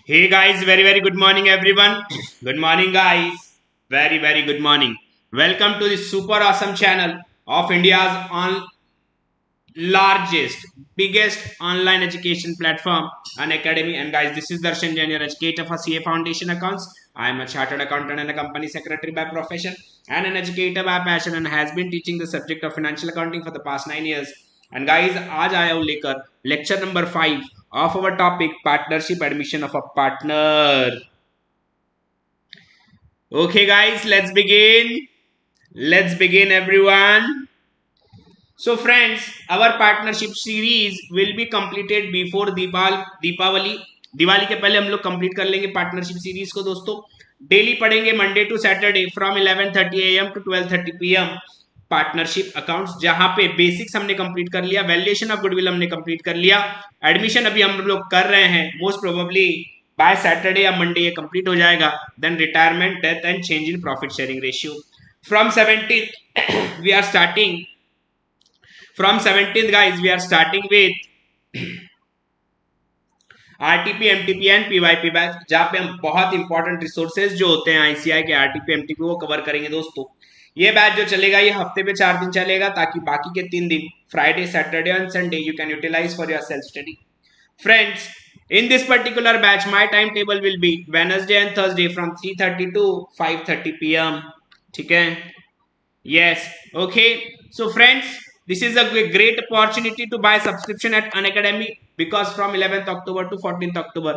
Hey guys, very good morning everyone. Good morning guys. Very good morning. Welcome to the super awesome channel of India's largest, biggest online education platform, an academy. And guys, this is Darshan Jain, your educator for CA Foundation Accounts. I am a chartered accountant and a company secretary by profession and an educator by passion and has been teaching the subject of financial accounting for the past 9 years. And guys, आज आया हूँ लेकर lecture number 5 of our topic partnership admission of a partner. Okay guys, let's begin. Let's begin everyone. So friends, our partnership series will be completed before Deepawali Diwali के पहले हम लोग complete कर लेंगे पार्टनरशिप सीरीज को दोस्तों. डेली पढ़ेंगे Monday to Saturday from 11:30 AM to 12:30 PM partnership accounts, जहां पे बेसिक्स हमने कंप्लीट कर लिया, वैल्यूएशन ऑफ गुडविल हमने कंप्लीट कर लिया, एडमिशन अभी हम लोग कर रहे हैं, मोस्ट प्रोबेबली बाय सैटरडे या मंडे ये कंप्लीट हो जाएगा. Then retirement, death and change in profit sharing ratio from 17th we are starting. From 17th guys we are starting with RTP MTP and पीवाईपी batch, जहां पे हम बहुत important resources जो होते हैं आईसीआई के आरटीपी एमटीपी वो कवर करेंगे दोस्तों. ये बैच जो चलेगा ये हफ्ते पे 4 दिन चलेगा, ताकि बाकी के 3 दिन Friday Saturday and Sunday you can utilise for your self study. Friends, in this particular batch my timetable will be Wednesday and Thursday from 3:30 to 5:30 PM. ठीक है. Yes. Okay. So friends, this is a great opportunity to buy subscription at Unacademy, because from 11th October to 14th October,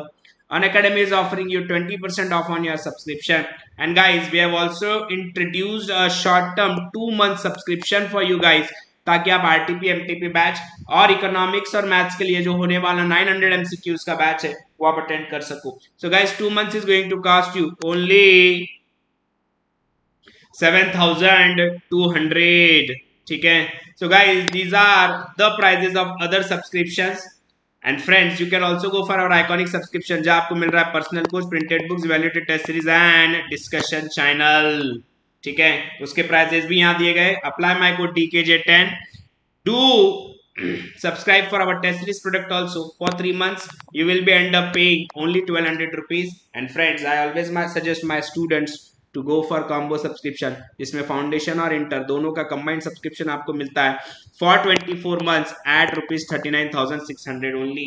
Unacademy is offering you 20% off on your subscription. And guys, we have also introduced a short-term 2-month subscription for you guys, ताकि आप RTP MTP batch और economics और maths के लिए जो होने वाला 900 MCQs का बैच है वो आप अटेंड कर सको. So guys, 2 months is going to cost you only 7,200. ठीक है. So guys, these are the prices of other subscriptions. And friends, you can also go for our iconic subscription, जहाँ आपको मिल रहा है personal course, printed books, valuated test series and discussion channel. ठीक है. उसके प्राइसेस भी यहाँ दिए गए. Apply my code DKJ10. Do subscribe for our test series product also for 3 months. You will be end up paying only 1200 rupees. And friends, I always suggest my students to go for combo subscription, जिसमें foundation और inter दोनों का combined subscription आपको मिलता है for 24 months at rupees 39,600 only.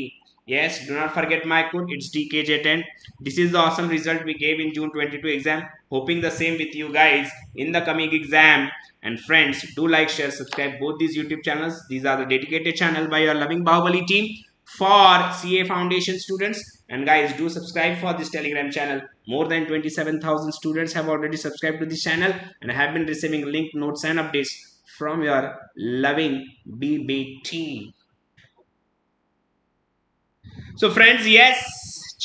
Yes, do not forget my code. It's DKJ10. This is the awesome result we gave in June 22 exam. Hoping the same with you guys in the coming exam. And friends, do like, share, subscribe both these YouTube channels. These are the dedicated channel by your loving Bahubali team for CA Foundation students. And guys, do subscribe for this Telegram channel. More than 27,000 students have already subscribed to this channel and have been receiving link, notes and updates from your loving BBT. So friends, yes,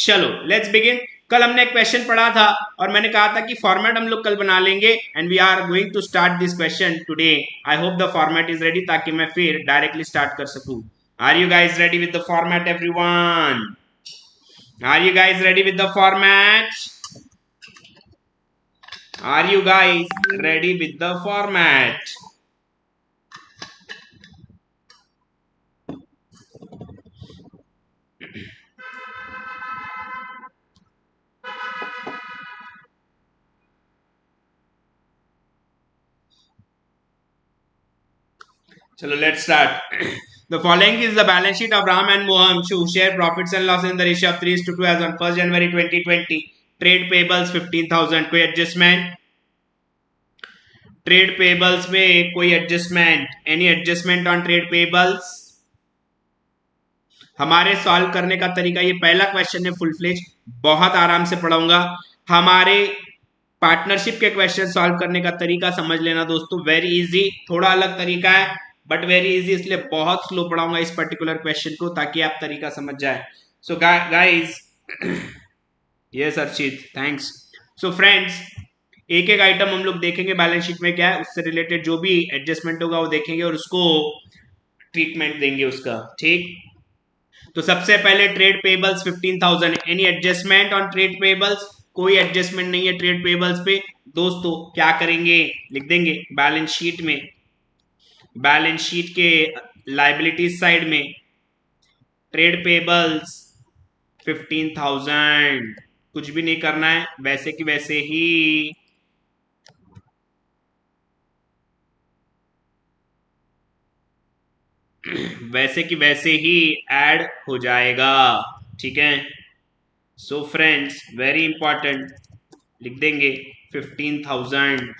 चलो let's begin. कल हमने एक question पढ़ा था और मैंने कहा था कि फॉर्मेट हम लोग कल बना लेंगे, and we are going to start this question today. I hope the format is ready, ताकि मैं फिर डायरेक्टली स्टार्ट कर सकूं. Are you guys ready with the format everyone? Are you guys ready with the format? Are you guys ready with the format? Chalo, let's start. The following is the balance sheet of Ram and Moham who share profits and losses in the ratio of 3:2 as on 1st January 2020. Trade payables 15,000. कोई adjustment? Trade payables में कोई adjustment? Any adjustment on trade payables? हमारे solve करने का तरीका, ये पहला question है फुल फ्लेज, बहुत आराम से पढ़ाऊंगा. हमारे पार्टनरशिप के क्वेश्चन सॉल्व करने का तरीका समझ लेना दोस्तों, वेरी इजी. थोड़ा अलग तरीका है बट वेरी इजी, इसलिए बहुत स्लो पढ़ाऊंगा इस पर्टिकुलर क्वेश्चन को, ताकि आप तरीका समझ जाए. So guys, yes Archit, thanks. So friends, एक एक आइटम हम लोग देखेंगे बैलेंस शीट में क्या है, उससे रिलेटेड जो भी एडजस्टमेंट होगा वो देखेंगे और उसको ट्रीटमेंट देंगे उसका. ठीक. तो सबसे पहले trade payables 15,000. Any adjustment on trade payables? कोई एडजस्टमेंट नहीं है ट्रेड पेबल्स पे दोस्तों. क्या करेंगे, लिख देंगे बैलेंस शीट में, बैलेंस शीट के लायबिलिटीज साइड में ट्रेड पेबल्स 15,000। कुछ भी नहीं करना है, वैसे कि वैसे ही वैसे कि वैसे ही ऐड हो जाएगा। ठीक है, सो फ्रेंड्स वेरी इंपॉर्टेंट, लिख देंगे 15,000।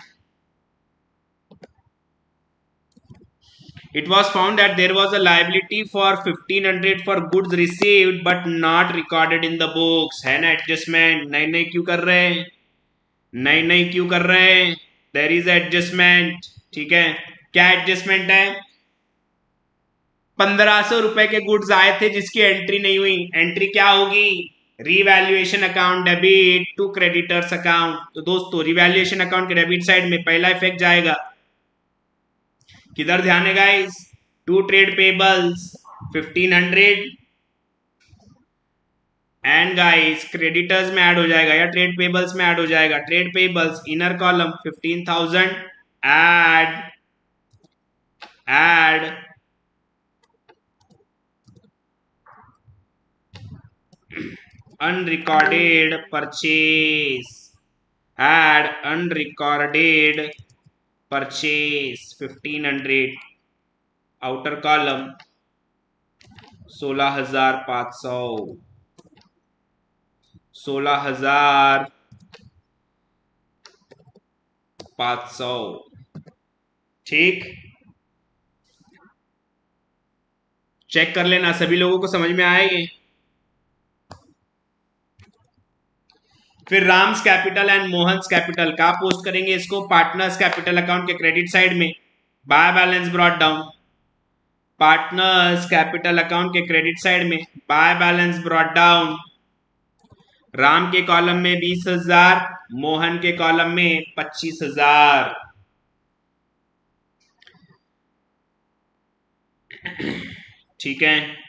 It was found that there was a liability for 1500 for goods received but not recorded in the books। है ना एडजस्टमेंट? नहीं नहीं क्यों कर रहे हैं? नहीं नहीं क्यों कर रहे हैं? There is adjustment. ठीक है, क्या एडजस्टमेंट है? 1500 रुपए के गुड्स आए थे जिसकी एंट्री नहीं हुई, एंट्री क्या होगी? Revaluation account debit to creditors account. तो दोस्तों रिवैल्यूएशन अकाउंट के डेबिट साइड में पहला इफेक्ट जाएगा किधर? ध्यान है guys, to trade payables 1500 and guys creditors में ऐड हो जाएगा या ट्रेड पेबल्स में ऐड हो जाएगा? Trade payables inner column 15,000 add add unrecorded purchase, add unrecorded purchase 1500 outer column 16,500 16,500। ठीक, चेक कर लेना सभी लोगों को समझ में आएगी। फिर Ram's capital and Mohan's capital का पोस्ट करेंगे इसको पार्टनर्स कैपिटल अकाउंट के क्रेडिट साइड में, bye balance brought down. Partners capital account के क्रेडिट साइड में bye balance brought down. Ram के कॉलम में 20,000, मोहन के कॉलम में 25,000। ठीक है,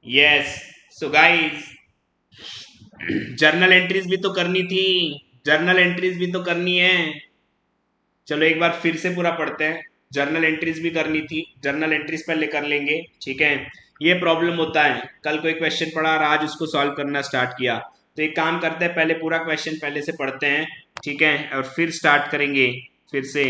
yes. So guys journal entries भी तो करनी थी, जर्नल एंट्रीज भी तो करनी है। चलो एक बार फिर से पूरा पढ़ते हैं। जर्नल एंट्रीज भी करनी थी, जर्नल एंट्रीज पहले कर लेंगे। ठीक है, ये प्रॉब्लम होता है, कल कोई क्वेश्चन पढ़ा और आज उसको सॉल्व करना स्टार्ट किया। तो एक काम करते हैं, पहले पूरा क्वेश्चन पहले से पढ़ते हैं। ठीक है, और फिर स्टार्ट करेंगे फिर से।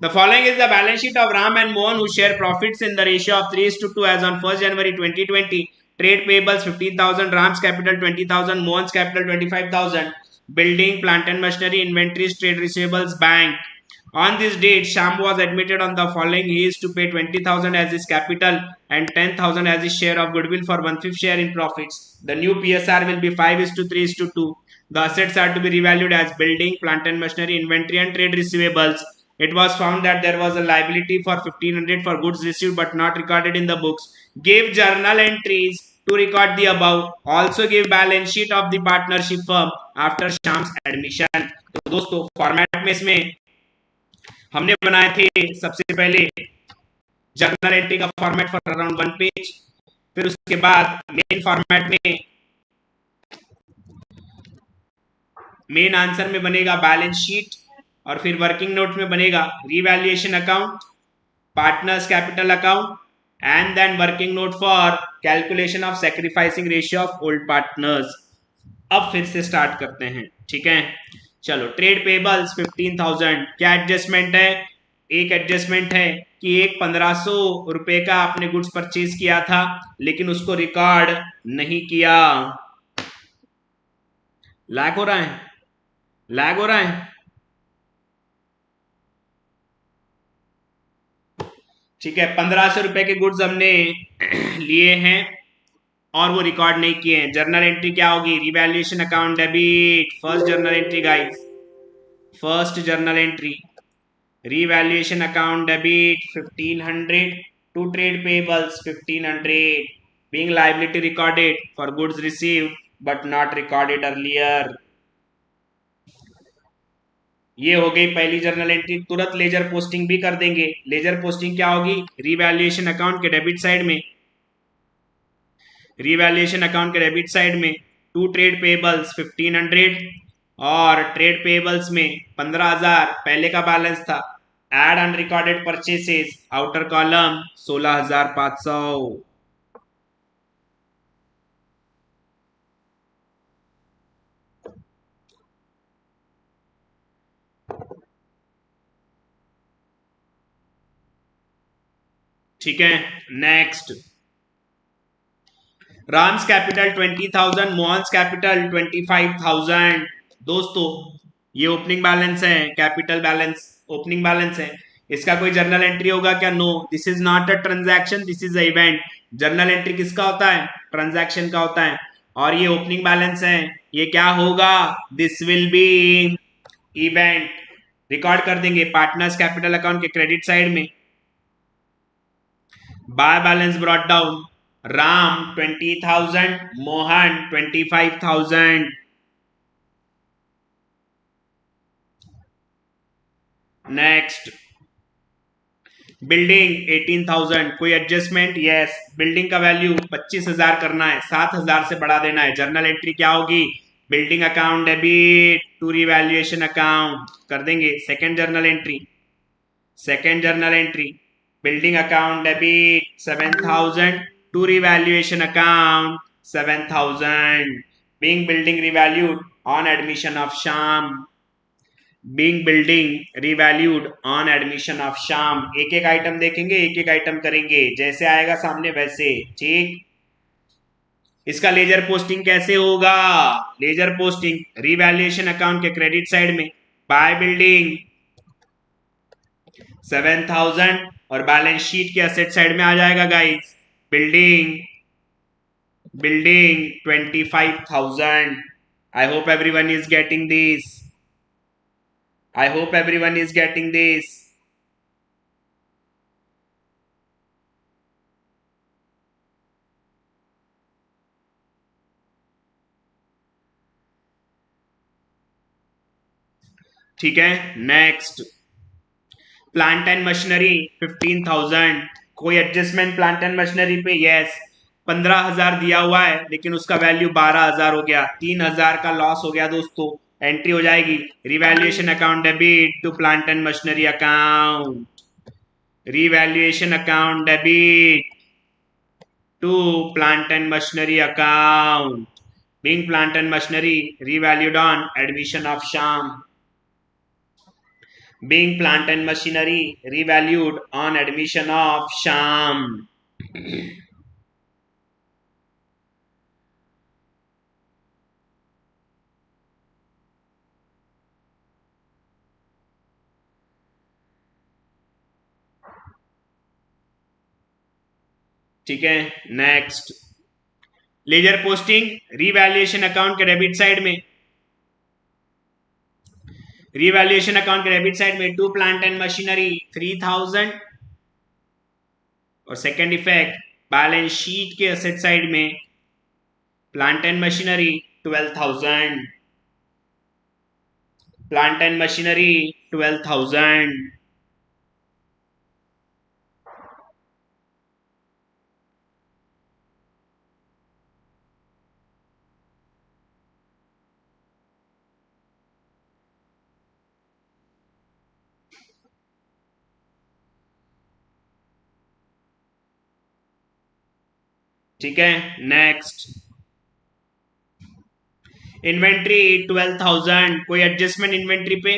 The following is the balance sheet of Ram and Mohan who share profits in the ratio of 3:2 as on 1st January 2020. Trade payables 15,000, Ram's capital 20,000, Mohan's capital 25,000. Building, plant and machinery, inventories, trade receivables, bank. On this date, Sham was admitted on the following. He is to pay 20,000 as his capital and 10,000 as his share of goodwill for 1/5 share in profits. The new PSR will be 5:3:2. The assets are to be revalued as building, plant and machinery, inventory and trade receivables. It was found that there was a liability for 1500 for goods received but not recorded in the books. Give journal entries to record the above. Also give balance sheet of the partnership firm after Sham's admission. तो दोस्तों format में इसमें हमने बनाए थे सबसे पहले journal entry का फॉर्मेट फॉर अराउंड 1 पेज, फिर उसके बाद मेन फॉर्मेट में मेन आंसर में बनेगा बैलेंस शीट, और फिर वर्किंग नोट में बनेगा revaluation account, partners capital account and then working note for calculation of sacrificing ratio of old partners. अब फिर से स्टार्ट करते हैं। ठीक है, चलो ट्रेड पेबल्स 15,000, क्या एडजस्टमेंट है? एक एडजस्टमेंट है कि एक 1500 रुपए का आपने गुड्स परचेज किया था लेकिन उसको रिकॉर्ड नहीं किया। लैग हो रहा है, लैग हो रहा है। ठीक है, 1500 रुपए के गुड्स हमने लिए हैं और वो रिकॉर्ड नहीं किए हैं। जर्नल एंट्री क्या होगी? Revaluation account debit, first journal entry guys, first journal entry revaluation account debit 1500 to trade payables 1500 being liability recorded for goods received but not recorded earlier। ये हो गई पहली जर्नल एंट्री। तुरंत लेजर पोस्टिंग भी कर देंगे। लेजर पोस्टिंग क्या होगी? रिवैल्यूएशन अकाउंट के डेबिट साइड में, रिवैल्यूएशन अकाउंट के डेबिट साइड में टू ट्रेड पेबल्स 1500 और ट्रेड पेबल्स में 15,000 पहले का बैलेंस था, add unrecorded purchases, outer column 16,500। ठीक है, next. Ram's capital 20,000, Mohan's capital 25,000। दोस्तों ये ओपनिंग बैलेंस है, कैपिटल बैलेंस ओपनिंग बैलेंस है। इसका कोई जर्नल एंट्री होगा क्या? No, this is not a transaction, this is a event. Journal entry किसका होता है? ट्रांजैक्शन का होता है। और ये ओपनिंग बैलेंस है, ये क्या होगा? This will be event. Record कर देंगे पार्टनर्स कैपिटल अकाउंट के क्रेडिट साइड में। Bye balance brought down, Ram 20,000, Mohan 25,000। Next, building 18,000, कोई एडजस्टमेंट? यस, बिल्डिंग का वैल्यू 25,000 करना है, 7,000 से बढ़ा देना है। जर्नल एंट्री क्या होगी? Building account debit to revaluation account कर देंगे। Second journal entry, second journal entry, building account debit 7,000 to revaluation account 7,000। Being building revalued on admission of Sham, being building revalued on admission of Sham. एक एक item देखेंगे, एक एक item करेंगे, जैसे आएगा सामने वैसे। ठीक, इसका लेजर पोस्टिंग कैसे होगा? लेजर पोस्टिंग रिवैल्यूएशन अकाउंट के क्रेडिट साइड में, बाय बिल्डिंग 7,000 और बैलेंस शीट के असेट साइड में आ जाएगा guys, building building 25,000। I hope everyone is getting this, I hope everyone is getting this. ठीक है, नेक्स्ट, प्लांट एंड मशीनरी 15,000, कोई adjustment plant and machinery पे? Yes, 15,000 दिया हुआ है लेकिन उसका वैल्यू 12,000 हो गया, 3,000 का लॉस हो गया दोस्तों। एंट्री हो जाएगी revaluation account debit to plant and machinery account, revaluation account debit to plant and machinery account, being plant and machinery revalued on admission of sham, being plant and machinery revalued on admission of sham। ठीक है, next, ledger posting revaluation account के debit side में, revaluation account के debit side में to plant and machinery 3,000 और second effect balance sheet के asset side में plant and machinery 12,000, plant and machinery 12,000। ठीक है, नेक्स्ट, इन्वेंट्री 12,000, कोई एडजस्टमेंट इन्वेंट्री पे?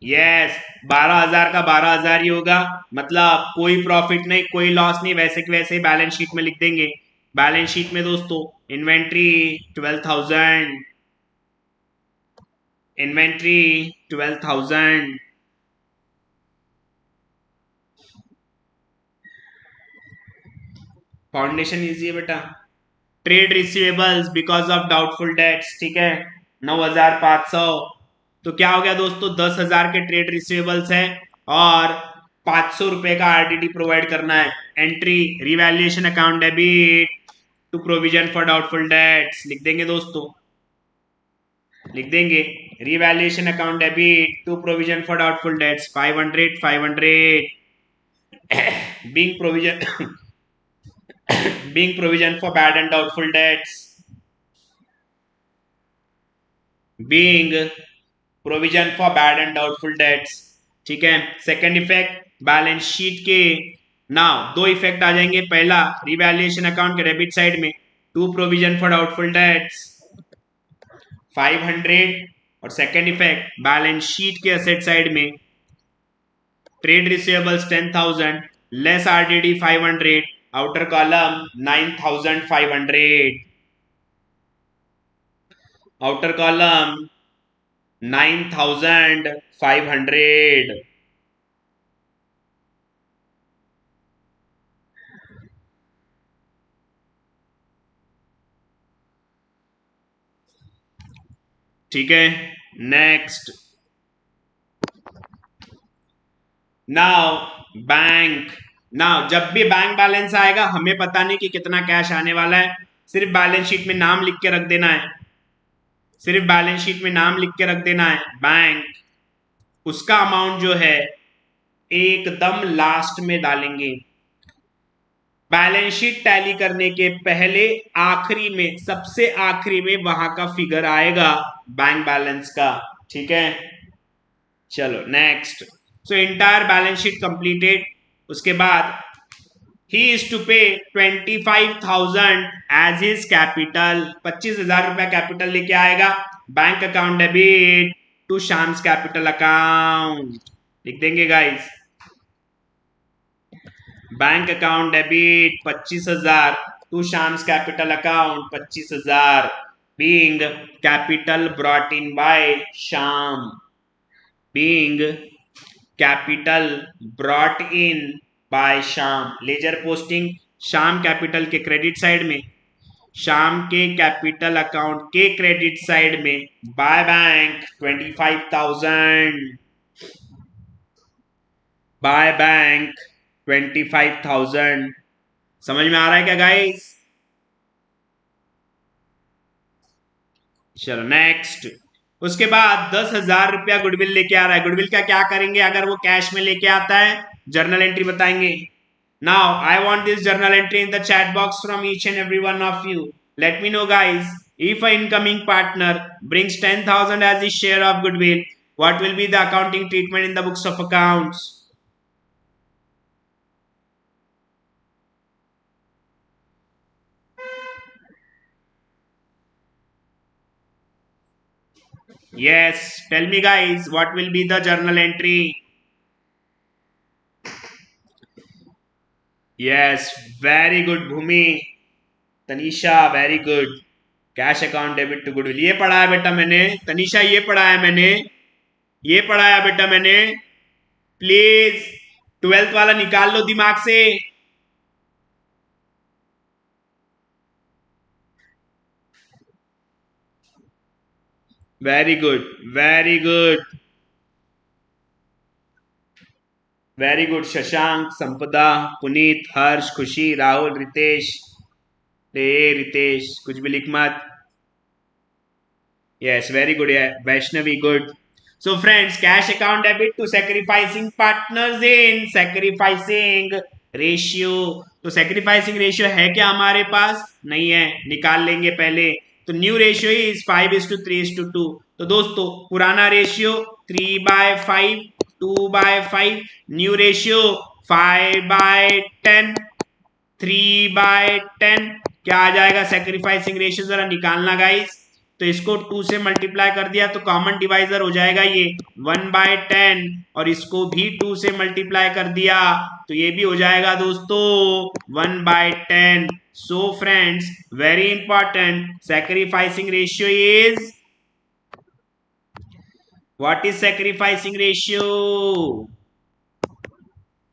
यस, 12,000 का 12,000 ही होगा, मतलब कोई प्रॉफिट नहीं, कोई लॉस नहीं, वैसे के वैसे बैलेंस शीट में लिख देंगे। बैलेंस शीट में दोस्तों इन्वेंट्री 12,000, इन्वेंट्री 12,000। फाउंडेशन इजी है बेटा। Trade receivables because of doubtful debts, ठीक है, 9,500। तो क्या हो गया दोस्तों, 10,000 के ट्रेड रिसीवेबल्स है और 500 रुपए का आरडीडी प्रोवाइड करना है। Entry revaluation account debit to provision for doubtful debts लिख देंगे दोस्तों, लिख देंगे revaluation account debit to provision for doubtful debts 500 500। Being provision being provision for bad and doubtful debts, being provision for bad and doubtful debts। ठीक है। Second effect balance sheet के now दो effect आ जाएंगे। पहला रिवैल्यूएशन अकाउंट के debit side में to provision for doubtful debts 500 और सेकंड इफेक्ट बैलेंस शीट के एसेट साइड में trade receivables 10,000 less RDD 500 outer column 9,500 outer column 9,500 ठीक है। Next now bank. नाउ जब भी बैंक बैलेंस आएगा हमें पता नहीं कि कितना कैश आने वाला है, सिर्फ बैलेंस शीट में नाम लिख के रख देना है, सिर्फ बैलेंस शीट में नाम लिख के रख देना है बैंक। उसका अमाउंट जो है एकदम लास्ट में डालेंगे। बैलेंस शीट टैली करने के पहले आखिरी में, सबसे आखिरी में वहां का फिगर आएगा बैंक बैलेंस का। ठीक है, चलो नेक्स्ट। सो इंटायर बैलेंस शीट कंप्लीटेड। उसके बाद ही इज टू पे 25,000 एज हिज कैपिटल। 25,000 रुपया कैपिटल लेके आएगा। Bank account debit to Sham's capital account लिख देंगे guys. Bank account debit 25,000 to Sham's capital account 25,000 being capital brought in by Sham, being capital brought in by Sham। Ledger posting शाम capital के credit side में, शाम के capital account के credit side में by bank 25,000, by bank 25,000। समझ में आ रहा है क्या गाइस? चलो नेक्स्ट। उसके बाद 10,000 रुपया गुडविल लेके आ रहा है। गुडविल का क्या करेंगे अगर वो कैश में लेके आता है? जर्नल एंट्री बताएंगे। Now I want this journal entry in the chat box from each and every one of you. Let me know guys, if an incoming partner brings 10,000 as his share of goodwill, what will be the accounting treatment in the books of accounts? Yes, tell me guys, what will be the journal entry? Yes, very good Bhumi, Tanisha, very good. Cash account debit to goodwill, ये पढ़ा है बेटा मैंने। तनिषा ये पढ़ा है मैंने, ये पढ़ाया बेटा मैंने। प्लीज 12th वाला निकाल लो दिमाग से। Very good, very good, very good. Shashank, संपदा, पुनीत, हर्ष, खुशी, राहुल, रितेश। रितेश कुछ भी लिख मत। यस, वेरी गुड है। Vaishnavi, good. So friends, cash account debit to sacrificing partners in sacrificing ratio. तो सैक्रिफाइसिंग रेशियो है क्या हमारे पास? नहीं है, निकाल लेंगे पहले। तो न्यू रेशियो इज 5:3:2। तो दोस्तों पुराना रेशियो 3/5, 2/5। New ratio 5/10, 3/10। क्या आ जाएगा सैक्रिफाइसिंग रेशियो? जरा निकालना गाइस। तो इसको 2 से मल्टीप्लाई कर दिया तो कॉमन डिवाइजर हो जाएगा ये 1/10, और इसको भी 2 से मल्टीप्लाई कर दिया तो ये भी हो जाएगा दोस्तों 1/10। So friends, very important, sacrificing ratio is, what is sacrificing ratio?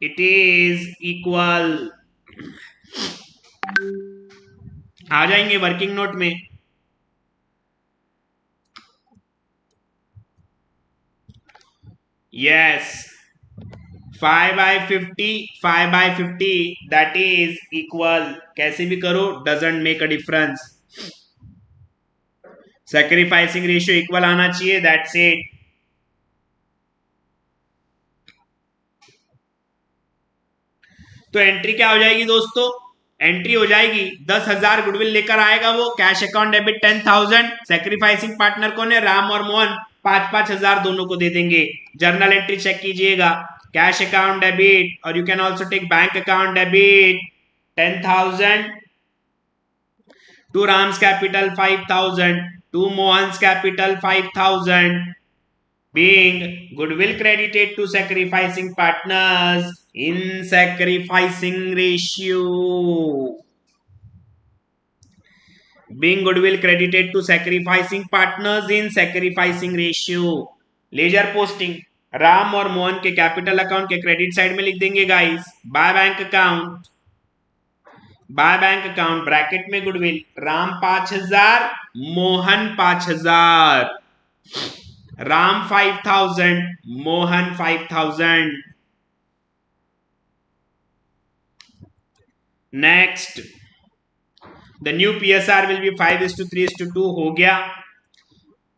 It is equal, आ जाएंगे वर्किंग नोट में। Yes, 5/50, 5/50 that is equal, कैसे भी करो doesn't make a difference। Sacrificing ratio equal आना चाहिए, that's it। तो एंट्री क्या हो जाएगी दोस्तों? एंट्री हो जाएगी 10,000 गुडविल लेकर आएगा वो, cash account debit 10,000। Sacrificing partner कौन है? राम और मोहन। 5,000 दोनों को दे देंगे। जर्नल एंट्री चेक कीजिएगा, कैश अकाउंट डेबिट और you can also take bank account debit 10,000 to Ram's capital 5,000 to Mohan's capital 5,000 being goodwill credited to sacrificing partners in sacrificing ratio. Being goodwill credited to sacrificing partners in sacrificing ratio. Ledger posting Ram और मोहन के capital account के credit side में लिख देंगे guys by bank account, by bank account bracket में goodwill Ram 5,000 Mohan 5,000, Ram 5,000 Mohan 5,000। Next the new PSR will be 5:3:2 हो गया।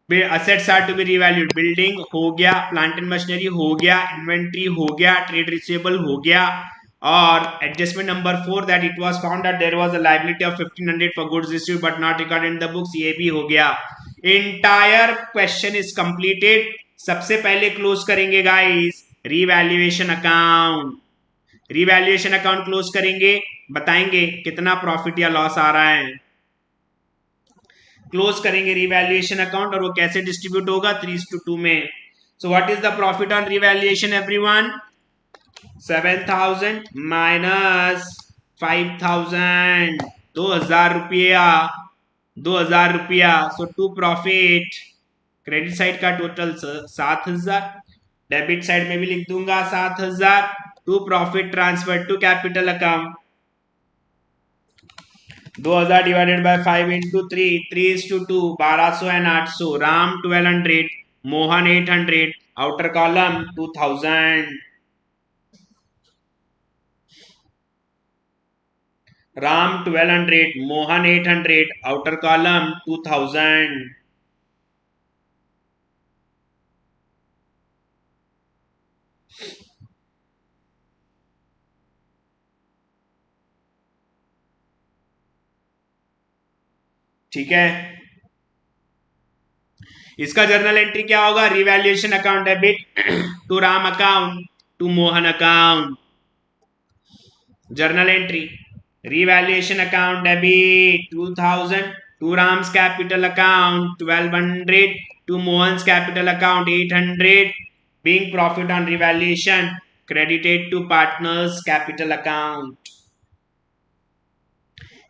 Assets are to be revalued, building हो गया, प्लांट एंड मशीनरी हो गया, इन्वेंट्री हो गया, ट्रेड रिसीवेबल हो गया, और adjustment number 4 that it was found that there was a liability of 1,500 for goods received but not recorded in the books, ये भी हो गया। Entire question is completed. सबसे पहले क्लोज करेंगे guys revaluation account, revaluation account close करेंगे, बताएंगे कितना प्रॉफिट या लॉस आ रहा है। क्लोज करेंगे रिवैल्यूएशन अकाउंट और वो कैसे डिस्ट्रीब्यूट होगा 3:2 में। So what is the profit on revaluation everyone? 7,000 minus 5,000, 2,000 रुपया, 2,000 रुपया। So to profit credit side का टोटल 7,000, डेबिट साइड में भी लिख दूंगा 7,000। To profit transfer to capital account 2,000 divided by 5 into 3, 3:2, 1,200 and 800, Ram 1,200, Mohan 800, outer column 2,000, Ram 1,200, Mohan 800, outer column 2,000। ठीक है, इसका जर्नल एंट्री क्या होगा? Revaluation account debit to Ram account to Mohan account. Journal entry revaluation account debit 2,000 to Ram's capital account 1,200 to Mohan's capital account 800 being profit on revaluation credited to partners capital account.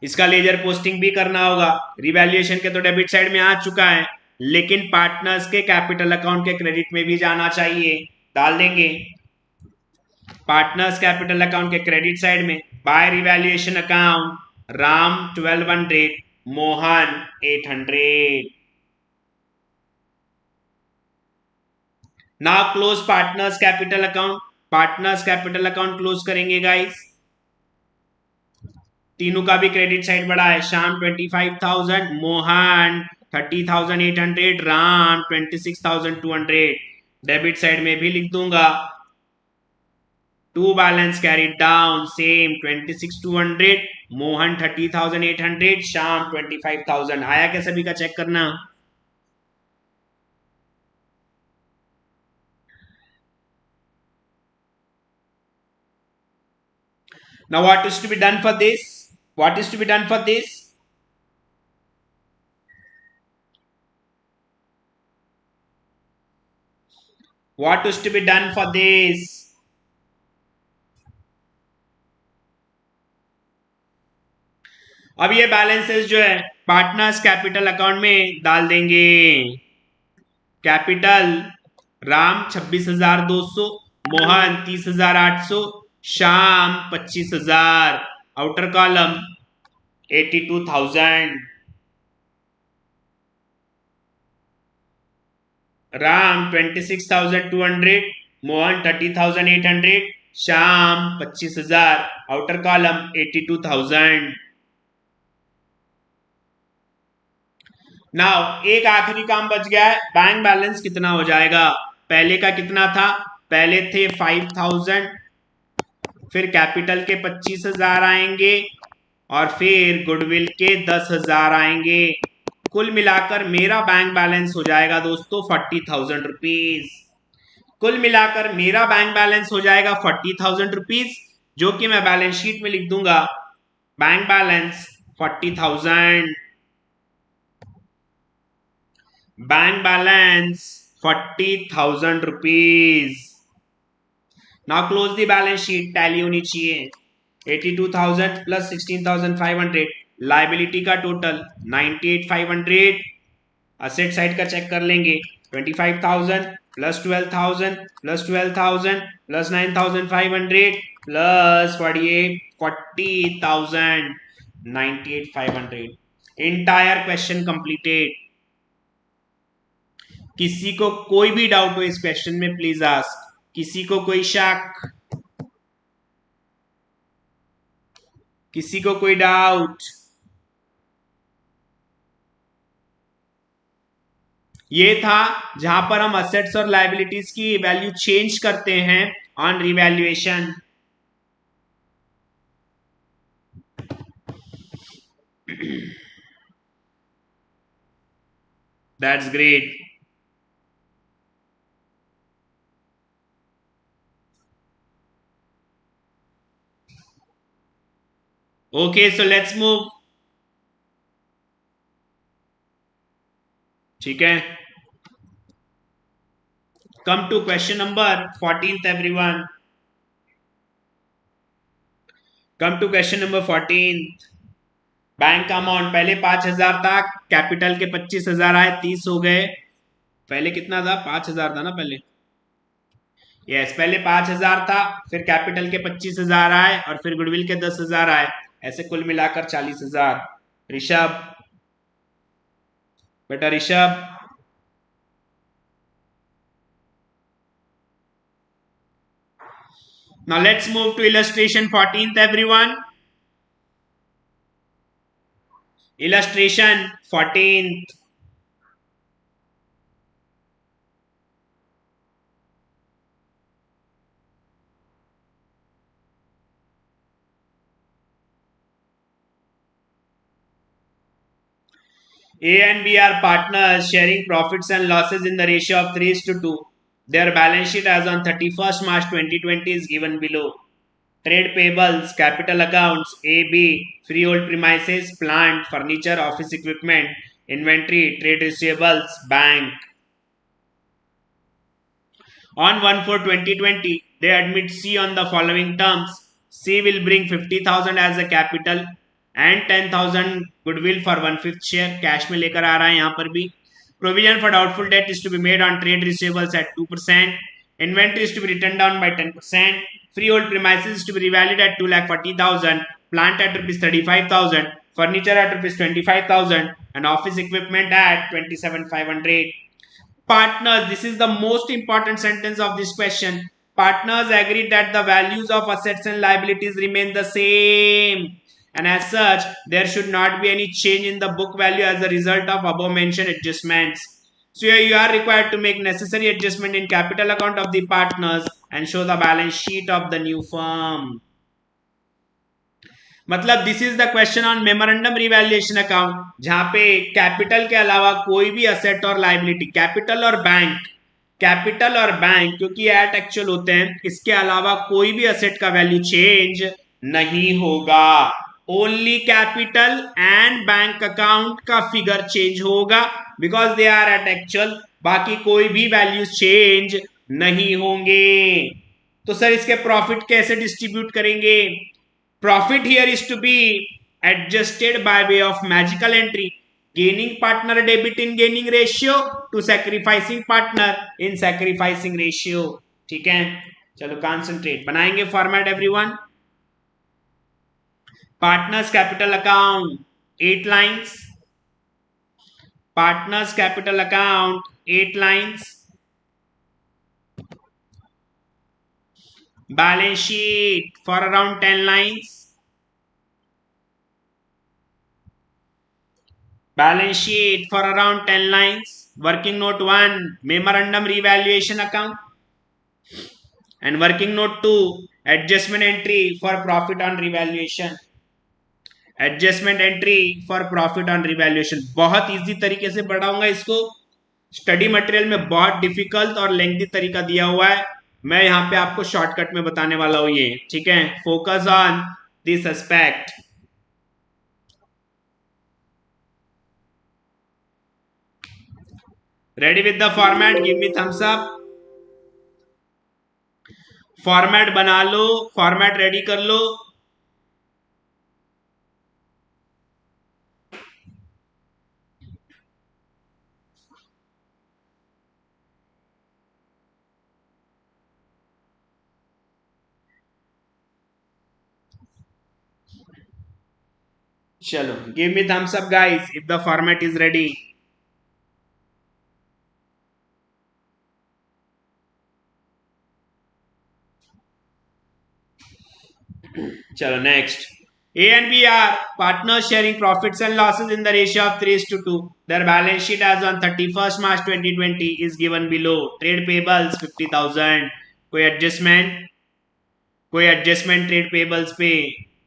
इसका ledger posting भी करना होगा। Revaluation के तो debit side में आ चुका है, लेकिन पार्टनर्स के कैपिटल अकाउंट के क्रेडिट में भी जाना चाहिए, डाल देंगे पार्टनर्स कैपिटल अकाउंट के क्रेडिट साइड में by revaluation account Ram 1,200, Mohan 800। Now close partners capital account. Partners capital account close करेंगे गाइस, तीनों का भी क्रेडिट साइड बड़ा है। शाम 25,000, मोहन 30,800, राम 26,200। डेबिट साइड में भी लिख दूंगा to balance carried down same 26,200, Mohan 30,800, Shyam 25,000। आया क्या सभी का चेक करना? Now what is to be done for this? What is to be done for this? What is to be done for this? अब ये बैलेंसेस जो है पार्टनर्स कैपिटल अकाउंट में डाल देंगे। Capital Ram 26,200, Mohan 30,800, Shyam 25,000, outer column 82,000, Ram 26,200, Mohan 30,800, Shyam 25,000, outer column 82,000। Now एक आखिरी काम बच गया है, बैंक बैलेंस कितना हो जाएगा? पहले का कितना था? पहले थे 5,000, फिर कैपिटल के 25,000 आएंगे और फिर गुडविल के 10,000 आएंगे। कुल मिलाकर मेरा बैंक बैलेंस हो जाएगा दोस्तों 40,000 रुपीज। कुल मिलाकर मेरा बैंक बैलेंस हो जाएगा 40,000 रुपीज, जो कि मैं बैलेंस शीट में लिख दूंगा bank balance 40,000, bank balance 40,000 rupees. Now close the balance sheet, tally होनी चाहिए 82,000 प्लस 16,500, लाइबिलिटी का टोटल 98,500, असेट साइड का चेक कर लेंगे 25,000 plus 12,000 plus 12,000 plus 9,500 plus 40,000, 98,500। Entire question completed. किसी को कोई भी डाउट हो इस क्वेश्चन में प्लीज आस्क, किसी को कोई शक, किसी को कोई डाउट? ये था जहां पर हम असेट्स और लायबिलिटीज की वैल्यू चेंज करते हैं on revaluation. That's great. Okay, so let's move. ठीक है, come to question number 14th everyone. Come to question number 14th। Bank का अमाउंट पहले 5,000 था, कैपिटल के 25,000 आए, 30 हो गए। पहले कितना था? 5,000 था ना पहले। यस, पहले 5,000 था, फिर कैपिटल के 25,000 आए और फिर गुडविल के 10,000 आए, ऐसे कुल मिलाकर 40,000। ऋषभ, बेटा Rishabh, now let's move to illustration 14th everyone. Illustration 14th. A and B are partners sharing profits and losses in the ratio of 3:2. Their balance sheet as on 31st March 2020 is given below. Trade payables, capital accounts, AB, freehold premises, plant, furniture, office equipment, inventory, trade receivables, bank. On 1/4/2020, they admit C on the following terms. C will bring 50,000 as a capital and 10,000 goodwill for 1/5 share. Cash में लेकर आ रहा है यहाँ पर भी. Provision for doubtful debt is to be made on trade receivables at 2%. Inventory is to be written down by 10%. Freehold premises is to be revalued at 2,40,000. Plant at rupees 35,000. Furniture at rupees 25,000. And office equipment at 27,500. Partners, this is the most important sentence of this question. Partners agreed that the values of assets and liabilities remain the same, and as such there should not be any change in the book value as a result of above mentioned adjustments. So here you are required to make necessary adjustment in capital account of the partners and show the balance sheet of the new firm. मतलब this is the question on memorandum revaluation account, जहां पे capital के अलावा कोई भी asset और liability, capital और bank क्योंकि एट एक्चुअल होते हैं, इसके अलावा कोई भी असेट का वैल्यू चेंज नहीं होगा। Only capital and bank account का फिगर चेंज होगा because they are at actual, बाकी कोई भी वैल्यू चेंज नहीं होंगे। तो सर इसके प्रॉफिट कैसे डिस्ट्रीब्यूट करेंगे? Profit here is to be adjusted by way of magical entry. Gaining partner debit in gaining ratio to sacrificing partner in sacrificing ratio. ठीक है, चलो कंसंट्रेट बनाएंगे format everyone. Partners capital account 8 lines, partners capital account 8 lines, balance sheet for around 10 lines, balance sheet for around 10 lines, working note 1 memorandum revaluation account, and working note 2 adjustment entry for profit on revaluation. Adjustment entry for profit on revaluation, बहुत easy तरीके से पढ़ाऊंगा इसको। Study material में बहुत difficult और lengthy तरीका दिया हुआ है, मैं यहां पे आपको शॉर्टकट में बताने वाला हूं ये, ठीक है। Focus on this aspect. Ready with the format, give me thumbs up. Format बना लो, फॉर्मेट रेडी कर लो। चलो, give me thumbs up guys if the format is ready. चलो next. A and B are partners sharing profits and losses in the ratio of 3:2. Their balance sheet as on 31st March 2020 is given below. Trade payables 50,000. कोई adjustment? कोई adjustment trade payables पे?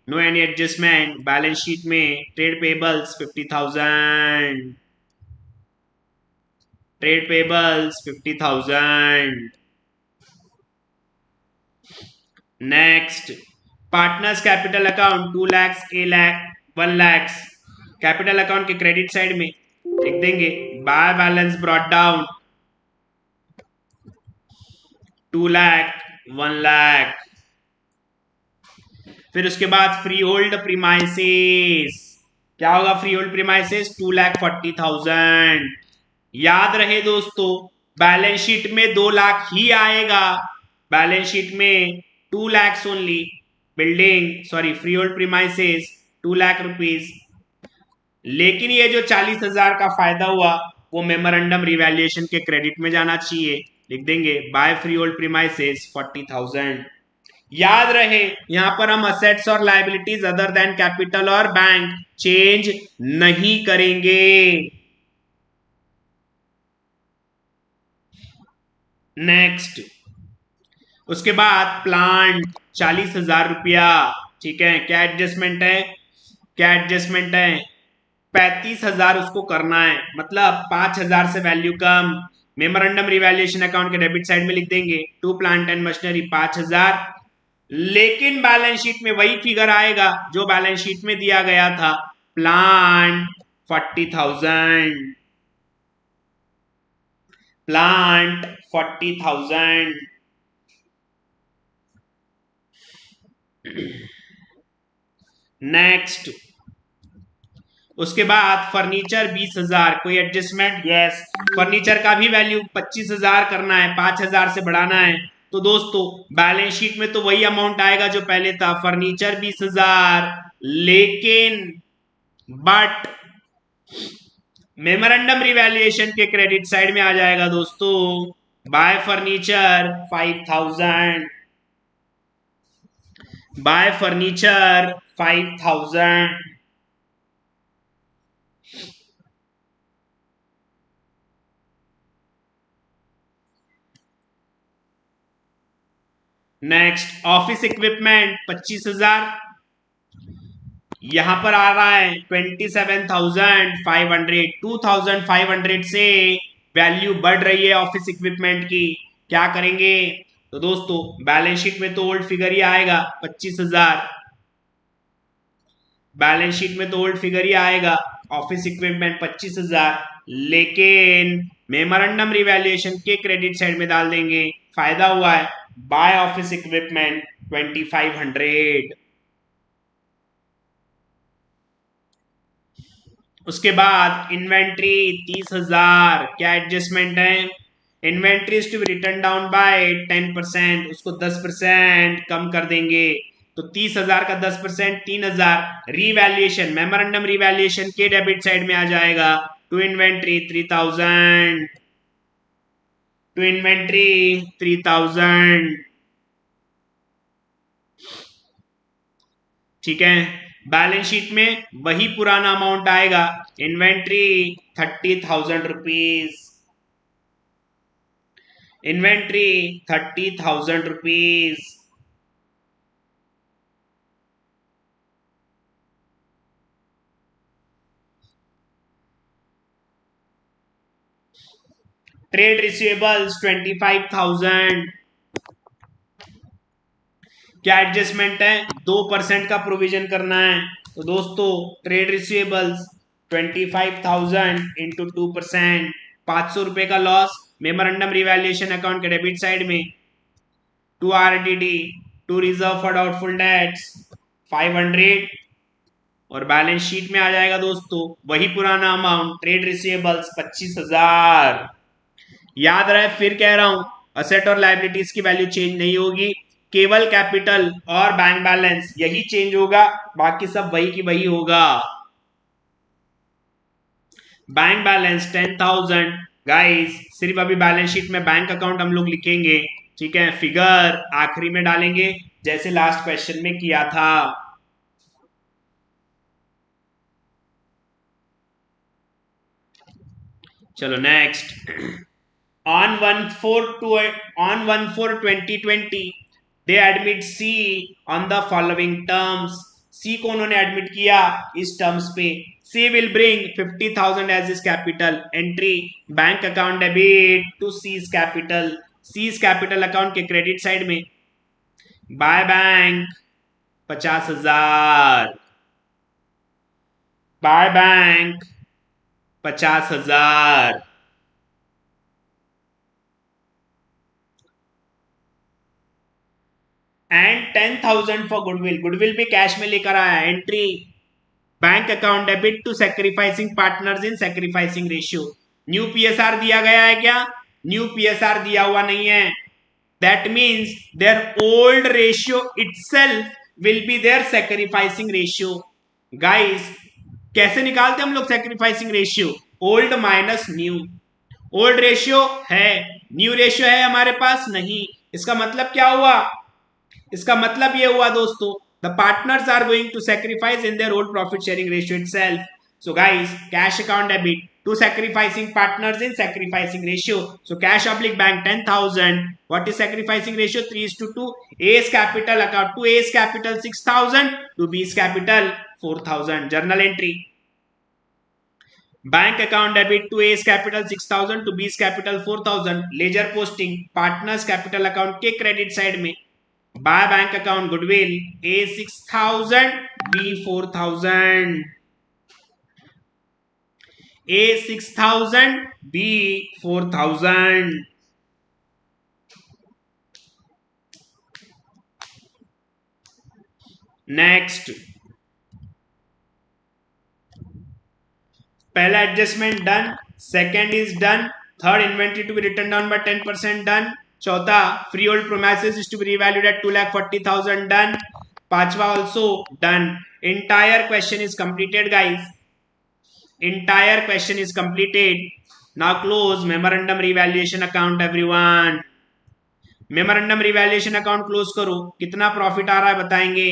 No any adjustment. Balance sheet में trade payables 50,000। Trade payables 50,000। Next, partners capital account 2 lakhs, A lakh, 1 lakhs। Capital account के credit side में लिख देंगे by balance brought down 2 lakh, 1 lakh। फिर उसके बाद फ्री होल्ड प्रीमाइसेस, क्या होगा फ्री होल्ड प्रीमाइसेस? 2,40,000। याद रहे दोस्तों, बैलेंस शीट में 2 लाख ही आएगा, बैलेंस शीट में 2 lakhs only. Building sorry free hold premises 2 lakh rupees, लेकिन ये जो 40,000 का फायदा हुआ वो मेमोरेंडम रिवैल्यूएशन के क्रेडिट में जाना चाहिए। लिख देंगे बाय फ्री होल्ड प्रीमाइसेस 40,000। याद रहे यहां पर हम असेट्स और लायबिलिटीज अदर देन कैपिटल और बैंक चेंज नहीं करेंगे। नेक्स्ट, उसके बाद प्लांट 40,000 रुपया, ठीक है। क्या एडजस्टमेंट है? क्या एडजस्टमेंट है? 35,000 उसको करना है, मतलब 5,000 से वैल्यू कम। मेमोरेंडम रिवैल्यूएशन अकाउंट के डेबिट साइड में लिख देंगे टू प्लांट एंड मशीनरी 5,000, लेकिन बैलेंस शीट में वही फिगर आएगा जो बैलेंस शीट में दिया गया था, प्लांट 40,000। प्लांट 40,000। नेक्स्ट, उसके बाद फर्नीचर 20,000, कोई एडजस्टमेंट? यस। फर्नीचर का भी वैल्यू 25,000 करना है, 5,000 से बढ़ाना है। तो दोस्तों बैलेंस शीट में तो वही अमाउंट आएगा जो पहले था, फर्नीचर 20,000, लेकिन बट मेमोरेंडम रिवैल्यूएशन के क्रेडिट साइड में आ जाएगा दोस्तों bye furniture 5,000। Bye furniture 5,000। Next, office equipment 25,000, यहां पर आ रहा है 27,500। 2,500 से वैल्यू बढ़ रही है ऑफिस इक्विपमेंट की, क्या करेंगे? तो दोस्तों बैलेंस शीट में तो ओल्ड फिगर ही आएगा 25,000, बैलेंस शीट में तो ओल्ड फिगर ही आएगा ऑफिस इक्विपमेंट 25,000, लेकिन मेमोरेंडम रिवैल्यूएशन के क्रेडिट साइड में डाल देंगे फायदा हुआ है बाय ऑफिस इक्विपमेंट 2,500। उसके बाद इन्वेंट्री 30,000, क्या एडजस्टमेंट है? Inventory to be written down by 10%, उसको 10% कम कर देंगे। तो 30,000 का 10% 3,000। रिवैल्यूएशन मेमोरेंडम रिवैल्यूएशन के डेबिट साइड में आ जाएगा टू इन्वेंट्री 3,000। टू इन्वेंट्री 3,000, ठीक है। बैलेंस शीट में वही पुराना अमाउंट आएगा, inventory 30,000 rupees. Inventory 30,000 rupees. Trade receivables 25,000। क्या एडजस्टमेंट है? 2% का प्रोविजन करना है। तो दोस्तों ट्रेड रिसीवेबल्स 25,000 इंटू 2%, 500 रुपए का लॉस। मेमोरेंडम रिवैल्यूएशन अकाउंट के डेबिट साइड में to RDD, to reserve for doubtful debts 500, और बैलेंस शीट में आ जाएगा दोस्तों वही पुराना अमाउंट, ट्रेड रिसीवेबल्स 25,000। याद रहे, फिर कह रहा हूं, असेट और लायबिलिटीज की वैल्यू चेंज नहीं होगी, केवल कैपिटल और बैंक बैलेंस यही चेंज होगा, बाकी सब वही की वही होगा। बैंक बैलेंस 10,000 गाइस, सिर्फ अभी बैलेंस शीट में बैंक अकाउंट हम लोग लिखेंगे, ठीक है, फिगर आखिरी में डालेंगे जैसे लास्ट क्वेश्चन में किया था। चलो next. on 1/4/2020 they admit C on the following terms। C को उन्होंने एडमिट किया इस टर्म्स पे, C will bring 50,000 as his capital entry, bank account debit to C's capital, C's capital account के क्रेडिट साइड में by bank 50,000, by bank 50,000, and 10,000 for goodwill, goodwill भी cash में लेकर आया, entry bank account debit to sacrificing partners in sacrificing ratio. New PSR दिया गया है क्या? न्यू पीएसआर दिया हुआ नहीं है, that means their old ratio itself will be their sacrificing ratio. Guys कैसे निकालते हम लोग sacrificing ratio? Old minus new. Old ratio है, न्यू रेशियो है हमारे पास नहीं, इसका मतलब क्या हुआ? इसका मतलब ये हुआ दोस्तों, the partners are going to sacrifice in their old profit sharing ratio itself। So guys, cash account debit to sacrificing partners in sacrificing ratio, so cash oblique bank 10,000, what is sacrificing ratio? 3:2, A's capital account to A's capital 6,000 to B's capital 4,000, journal entry bank account debit to A's capital 6,000 to B's capital 4,000, ledger posting partners capital account के credit side में by bank account goodwill A 6,000 B 4,000, A 6,000 B 4,000। Next, पहला adjustment done, second is done, third inventory to be written down by 10% done, चौथा freehold premises is to be revalued at 2,40,000 done, पांचवा also done. Entire question is completed guys, entire question is completed. Now close memorandum revaluation account everyone, memorandum revaluation account close करो, कितना profit आ रहा है बताएंगे।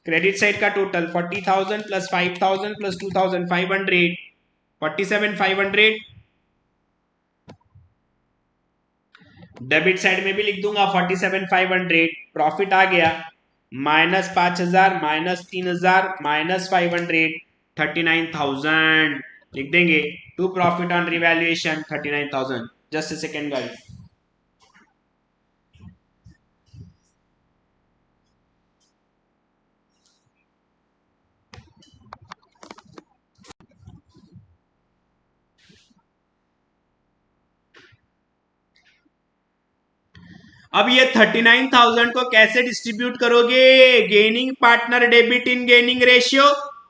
Credit side का total 40,000 plus 5,000 plus 2,500, 47,500। Debit side में भी लिख दूंगा 47,500, प्रॉफिट आ गया माइनस 5,000 माइनस 3,000 माइनस 500, 39,000 लिख देंगे to profit on revaluation 39,000। Just a second guys, अब ये 39,000 को कैसे डिस्ट्रीब्यूट करोगे? Gaining partner debit in gaining ratio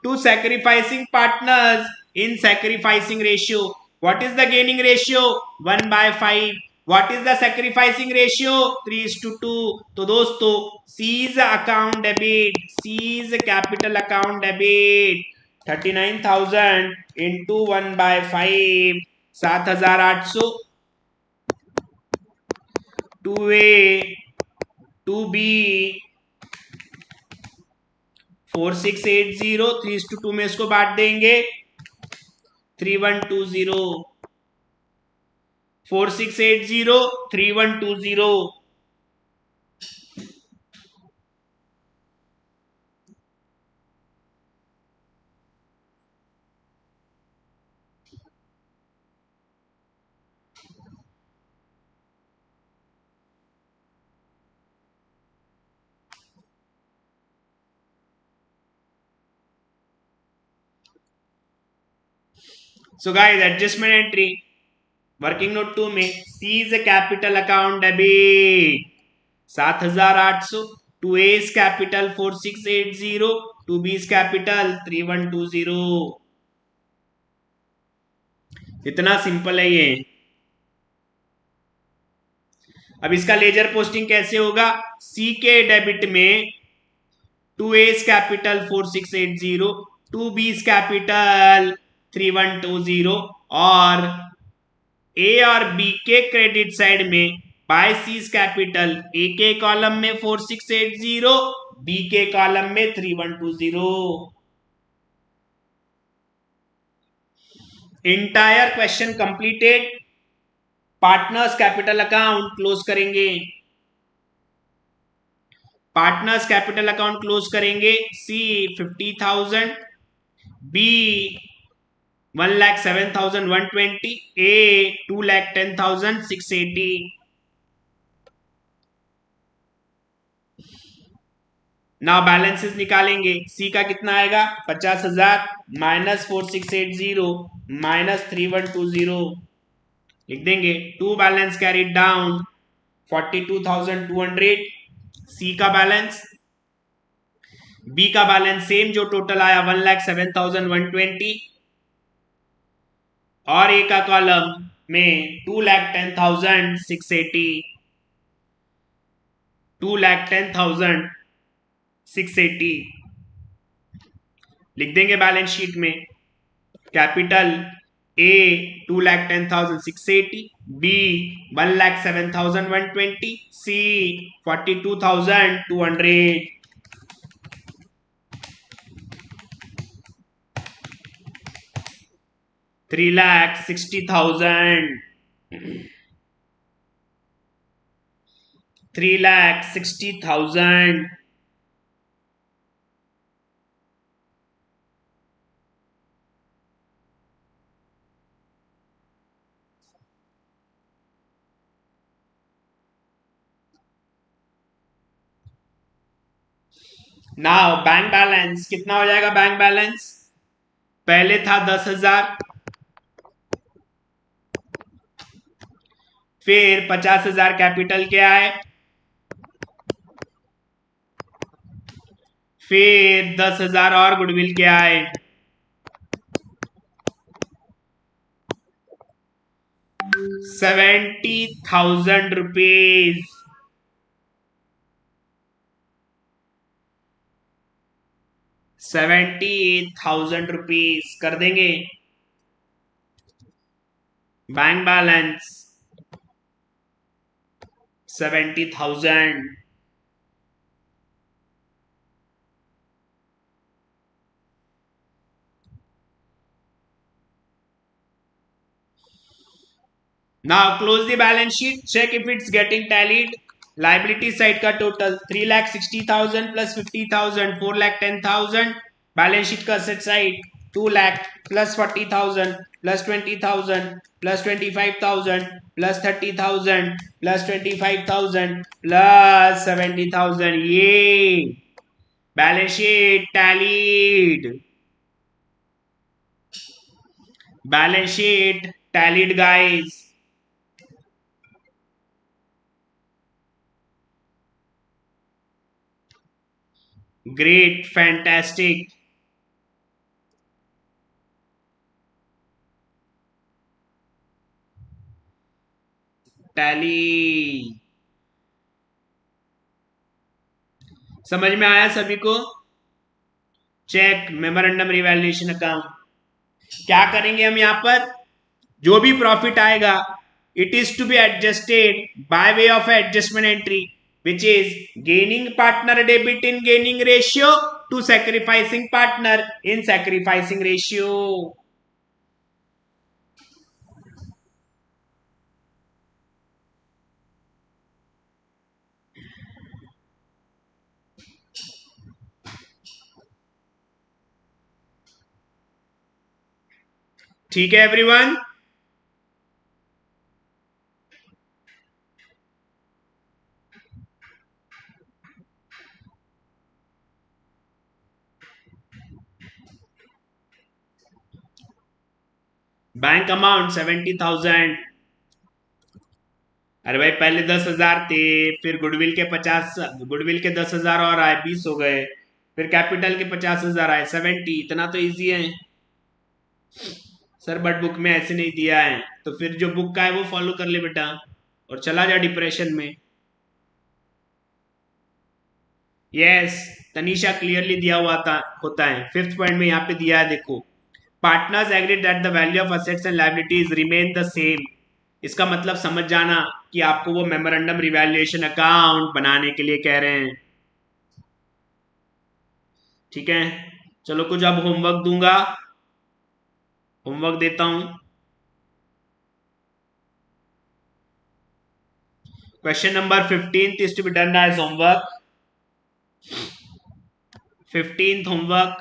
to sacrificing partners in sacrificing ratio. What is the gaining ratio? 1/5। What is the sacrificing ratio? 3:2। तो दोस्तों C's account debit, C's capital account debit 39,000 into 1/5 7,800, 2A 2B 4680, 3:2 में इसको बांट देंगे 3120, 4680 3120। So guys adjustment entry working note 2 में C is A capital account debit 7,800, to A is capital 4,680, to B is capital 3,120। इतना simple है ये। अब इसका लेजर पोस्टिंग कैसे होगा? सी के डेबिट में to A's capital 4,680, to B's capital 3,120 और ए और बी के क्रेडिट साइड में बाय सीज कैपिटल ए के कॉलम में 4,680, बी के कॉलम में 3,120। Entire question completed. Partners capital account close करेंगे। पार्टनर्स कैपिटल अकाउंट क्लोज करेंगे। C 50,000, B 1,07,120, A 2,10,680। Now balances निकालेंगे। सी का कितना आएगा? 50,000 माइनस 4,680 माइनस 3,120 लिख देंगे। टू बैलेंस कैरीड डाउन 42,200 सी का बैलेंस। बी का बैलेंस सेम जो टोटल आया 1,07,120 और ए का कॉलम में 2,10,680 2,10,680 लिख देंगे बैलेंस शीट में। Capital A 2,10,680, B 1,07,120, C 42,200। 3,60,000 3,60,000। Now bank balance कितना हो जाएगा? बैंक बैलेंस पहले था 10,000, फिर 50,000 कैपिटल क्या है, फिर 10,000 और गुडविल क्या है, 70,000 रुपीज। 78,000 रुपीज कर देंगे bank balance 70,000। Now close the balance sheet. Check if it's getting tallied. Liability side का total 3,60,000 plus 50,000 4,10,000. Balance sheet का asset side 2 lakh plus 40,000 plus 20,000 plus 25,000 plus 30,000 plus 25,000 plus 70,000. ये balance sheet tallied. Balance sheet tallied guys. Great, fantastic. Tally समझ में आया सभी को? Check memorandum revaluation account क्या करेंगे हम यहां पर? जो भी प्रॉफिट आएगा it is to be adjusted by way of adjustment entry which is gaining partner debit in gaining ratio to sacrificing partner in sacrificing ratio. ठीक है एवरीवन? Bank amount 70,000। अरे भाई पहले 10,000 थे, फिर गुडविल के 50, गुडविल के 10,000 और आए 20 हो गए, फिर कैपिटल के 50,000 आए 70। इतना तो इजी है सर, बट बुक में ऐसे नहीं दिया है, तो फिर जो बुक का है वो फॉलो कर ले बेटा और चला जा डिप्रेशन में। यस, तनीषा क्लियरली दिया हुआ था होता है, फिफ्थ पॉइंट में यहाँ पे दिया है देखो, partners agree that the value of assets and liabilities remain the same. इसका मतलब समझ जाना कि आपको वो मेमोरेंडम रिवैल्यूएशन अकाउंट बनाने के लिए कह रहे हैं। ठीक है, चलो कुछ अब होमवर्क दूंगा, होमवर्क देता हूं। Question number 15 is to be done as homework। 15th homework,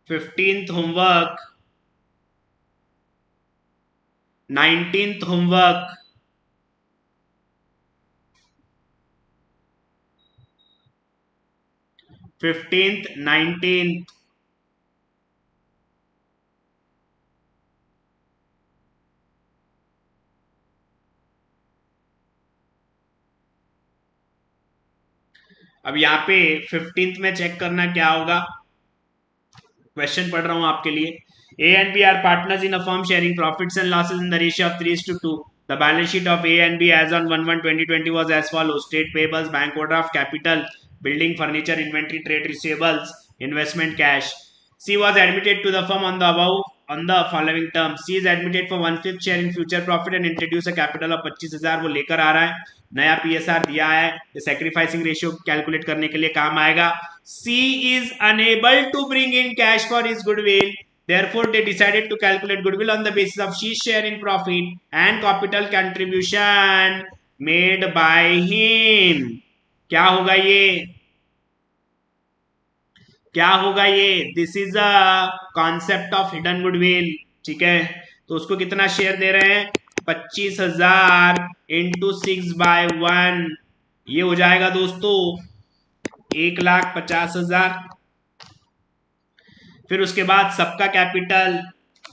fifteenth homework, 19th homework, 15th 19th। अब यहाँ पे 15th में चेक करना क्या होगा, क्वेश्चन पढ़ रहा हूं आपके लिए। A and B are partners in a firm sharing profits and losses in the ratio of 3:2। The balance sheet of A and B as on 1/1/2020 was as follows: trade payables, bank overdraft, capital, building, furniture, inventory, trade receivables, investment cash। C was admitted to the firm on the above on the following terms: C is admitted for 1/5 share in future profit and introduce a capital of 25,000, वो लेकर आ रहा है, नया PSR दिया है, ये sacrificing ratio calculate करने के लिए काम आएगा। C is unable to bring in cash for his goodwill, therefore they decided to calculate goodwill on the basis of C's share in profit and capital contribution made by him। क्या होगा ये, क्या होगा ये, this is a concept of hidden goodwill. ठीक है, तो उसको कितना शेयर दे रहे हैं, 25,000 इंटू 6/1, ये हो जाएगा दोस्तों 1,50,000। फिर उसके बाद सबका कैपिटल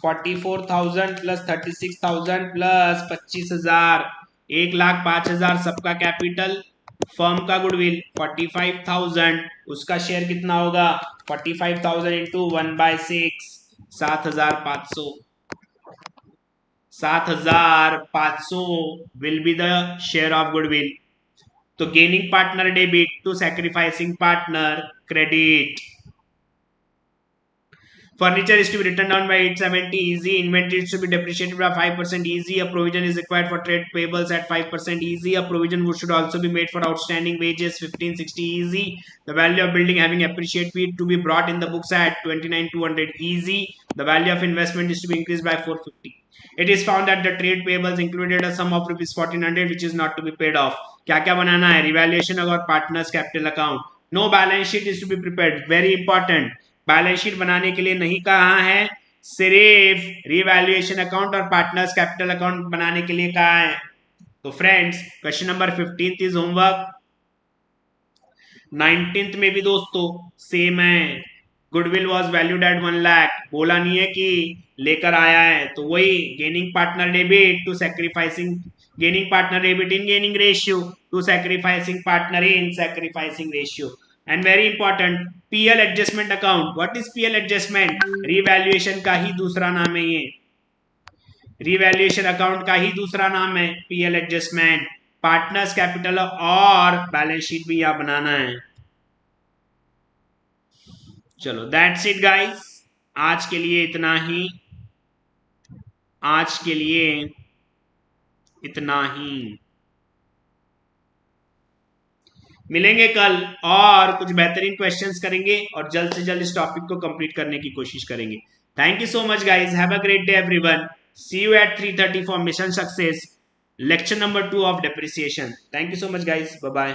44,000 प्लस 36,000 प्लस 25,000, 1,05,000 सबका कैपिटल। फर्म का गुडविल 45,000, उसका शेयर कितना होगा, 45,000 into 1/6, 7,500। 7,500 will be the share of goodwill. तो gaining partner debit to sacrificing partner credit. Furniture is to be written down by 870, easy. Inventory is to be depreciated by 5%, easy. A provision is required for trade payables at 5%, easy. A provision should also be made for outstanding wages 1560, easy. The value of building having appreciated to be brought in the books at 29,200, easy. The value of investment is to be increased by 450. It is found that the trade payables included a sum of rupees 1,400 which is not to be paid off. क्या क्या बनाना है, revaluation और partners capital account. No balance sheet is to be prepared, very important. Balance sheet बनाने के लिए नहीं कहा है, सिर्फ रिवैल्यूएशन अकाउंट और पार्टनर्स कैपिटल अकाउंट बनाने के लिए कहा है। तो friends question number 15 is homework. 19th में भी दोस्तों सेम है, goodwill was valued at 1 lakh, बोला नहीं है कि लेकर आया है, तो वही gaining partner debit to sacrificing, gaining partner debit in gaining ratio to sacrificing partner in sacrificing ratio. And very important, PL adjustment account. What is PL adjustment, revaluation का ही दूसरा नाम है, ये रिवैल्यूएशन अकाउंट का ही दूसरा नाम है पीएल एडजस्टमेंट। पार्टनर्स कैपिटल और बैलेंस शीट भी यहां बनाना है। चलो दैट्स इट गाइस, आज के लिए इतना ही, आज के लिए इतना ही। मिलेंगे कल और कुछ बेहतरीन क्वेश्चंस करेंगे और जल्द से जल्द इस टॉपिक को कंप्लीट करने की कोशिश करेंगे। Thank you so much guys, have a great day everyone, see you at 3:30 for mission success, lecture number 2 of depreciation. Thank you so much guys, bye bye.